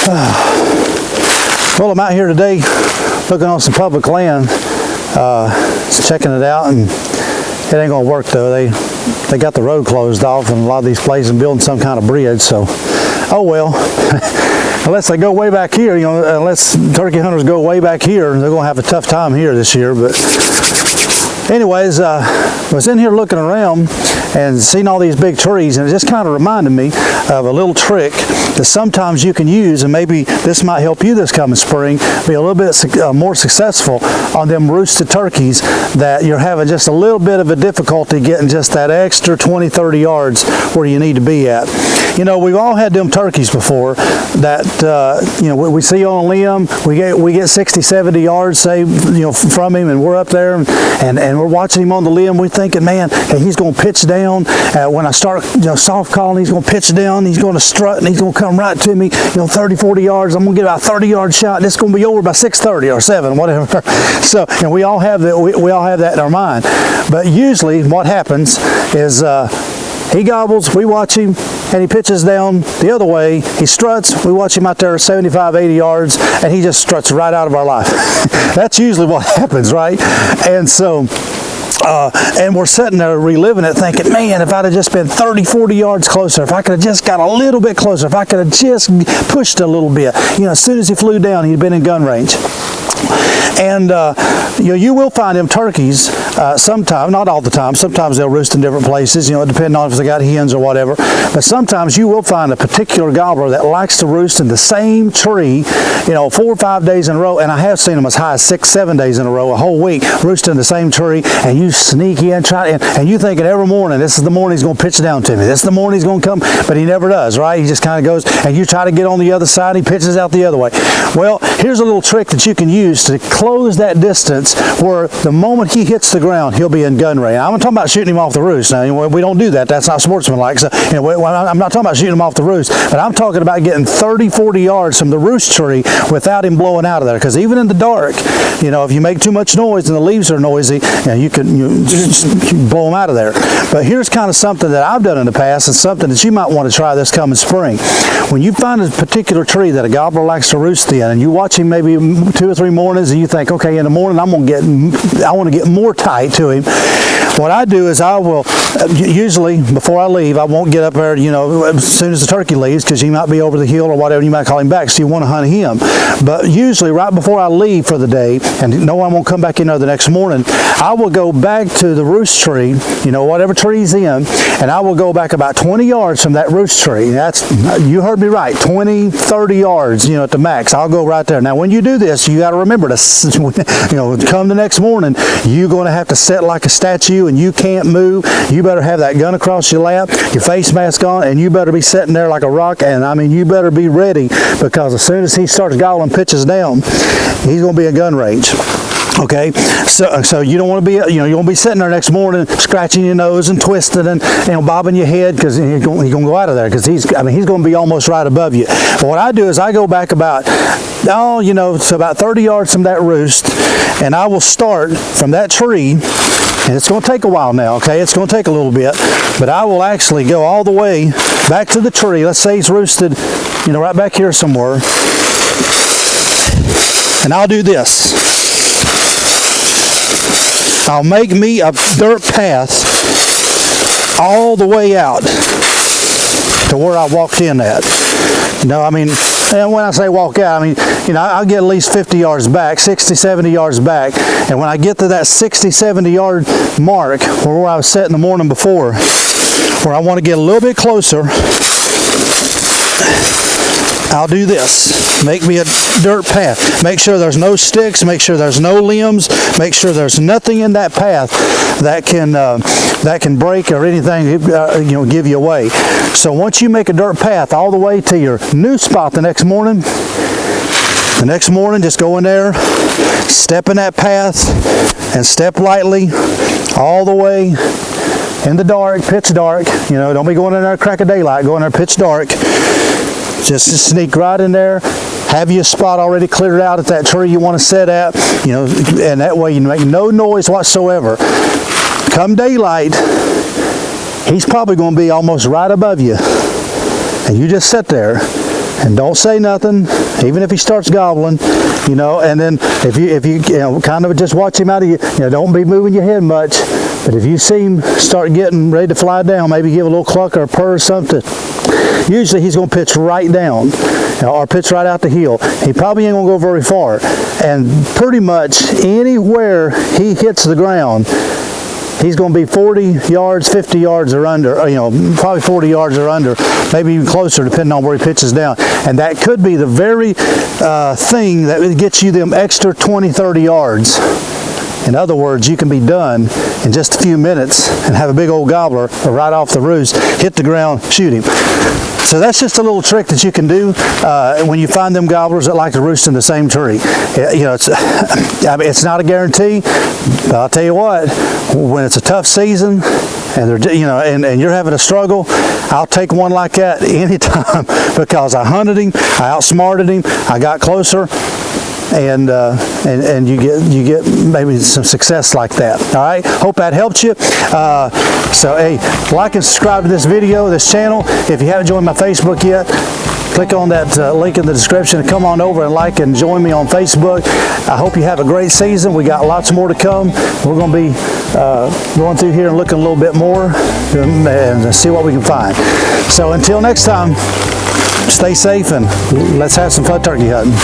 Well, I'm out here today looking on some public land, checking it out, and it ain't gonna work though. They got the road closed off in a lot of these places and building some kind of bridge, so oh well. Unless they go way back here, you know, unless turkey hunters go way back here, they're gonna have a tough time here this year. But anyways, I was in here looking around and seeing all these big trees, and it just kind of reminded me of a little trick that sometimes you can use, and maybe this might help you this coming spring be a little bit more successful on them roosted turkeys that you're having just a little bit of a difficulty getting just that extra 20-30 yards where you need to be at. You know, we've all had them turkeys before that you know, we see on a limb, we get 60-70 yards, say, you know, from him, and we're up there and we're watching him on the limb. We're thinking, man, hey, he's going to pitch down. When I start, you know, soft calling, he's going to pitch down, he's going to strut, and he's going to come right to me, you know, 30-40 yards. I'm going to get about a 30-yard shot. This is going to be over by 6:30 or 7, whatever. So, and we all have that. We all have that in our mind. But usually, what happens is he gobbles, we watch him, and he pitches down the other way. He struts, we watch him out there 75-80 yards, and he just struts right out of our life. That's usually what happens, right? And so, and we're sitting there reliving it, thinking, man, if I'd have just been 30-40 yards closer, if I could have just got a little bit closer, if I could have just pushed a little bit, you know, as soon as he flew down, he'd been in gun range. And you know, you will find them turkeys sometimes, not all the time. Sometimes they'll roost in different places, you know, depending on if they got hens or whatever. But sometimes you will find a particular gobbler that likes to roost in the same tree, you know, 4 or 5 days in a row. And I have seen them as high as 6-7 days in a row, a whole week, roosting in the same tree. And you sneak in, and you thinking every morning, this is the morning he's going to pitch down to me. This is the morning he's going to come, but he never does, right? He just kind of goes, and you try to get on the other side, he pitches out the other way. Well, here's a little trick that you can use to close that distance where the moment he hits the ground, he'll be in gun range. I'm not talking about shooting him off the roost. Now, we don't do that. That's not sportsmanlike. So, you know, I'm not talking about shooting him off the roost, but I'm talking about getting 30-40 yards from the roost tree without him blowing out of there. Because even in the dark, you know, if you make too much noise and the leaves are noisy, you know, you can blow them out of there. But here's kind of something that I've done in the past, and something that you might want to try this coming spring. When you find a particular tree that a gobbler likes to roost in, and you watch him maybe 2 or 3 mornings, and you think, okay, in the morning I want to get more tight to him. What I do is I will, usually before I leave, I won't get up there, you know, as soon as the turkey leaves, because he might be over the hill or whatever, you might call him back, so you want to hunt him. But usually right before I leave for the day, and no one won't come back in there the next morning, I will go back to the roost tree, you know, whatever tree he's in, and I will go back about 20 yards from that roost tree. That's, you heard me right, 20-30 yards, you know, at the max. I'll go right there. Now, when you do this, you got to remember to, you know, come the next morning, you're going to have to sit like a statue, and you can't move. You better have that gun across your lap, your face mask on, and you better be sitting there like a rock. And I mean, you better be ready, because as soon as he starts gobbling pitches down, he's going to be in gun range. Okay, so you don't want to be, you know, you won't be sitting there next morning scratching your nose and twisting and, you know, bobbing your head, because he's going to go out of there, because he's going to be almost right above you. But what I do is I go back about, you know, so about 30 yards from that roost, and I will start from that tree. And it's going to take a while now, okay? It's going to take a little bit. But I will actually go all the way back to the tree. Let's say he's roosted, you know, right back here somewhere. And I'll do this. I'll make me a dirt path all the way out to where I walked in at. You know, I mean, and when I say walk out, I mean, you know, I'll get at least 50 yards back, 60-70 yards back. And when I get to that 60-70 yard mark, where I was sitting the morning before, where I want to get a little bit closer, I'll do this. Make me a dirt path. Make sure there's no sticks. Make sure there's no limbs. Make sure there's nothing in that path that can break or anything, you know, give you away. So once you make a dirt path all the way to your new spot the next morning, just go in there, step in that path, and step lightly all the way in the dark, pitch dark. You know, don't be going in there crack of daylight. Go in there pitch dark. Just sneak right in there. Have your spot already cleared out at that tree you want to sit at, you know, and that way you make no noise whatsoever. Come daylight, he's probably going to be almost right above you, and you just sit there and don't say nothing, even if he starts gobbling, you know. And then if you kind of just watch him out of you, don't be moving your head much. But if you see him start getting ready to fly down, maybe give a little cluck or a purr or something. Usually he's going to pitch right down, or pitch right out the heel. He probably ain't going to go very far. And pretty much anywhere he hits the ground, he's going to be 40 yards, 50 yards or under, probably 40 yards or under, maybe even closer depending on where he pitches down. And that could be the very thing that gets you them extra 20, 30 yards. In other words, you can be done in just a few minutes and have a big old gobbler right off the roost, hit the ground, shoot him. So that's just a little trick that you can do when you find them gobblers that like to roost in the same tree. It's not a guarantee, but I'll tell you what, when it's a tough season and they're, and you're having a struggle, I'll take one like that anytime because I hunted him, I outsmarted him, I got closer. And you get maybe some success like that. All right, hope that helped you. So hey, like and subscribe to this video, this channel. If you haven't joined my Facebook yet, click on that link in the description and come on over and like and join me on Facebook. I hope you have a great season. We got lots more to come. We're going to be going through here and looking a little bit more and see what we can find. So until next time, stay safe and let's have some fun turkey hunting.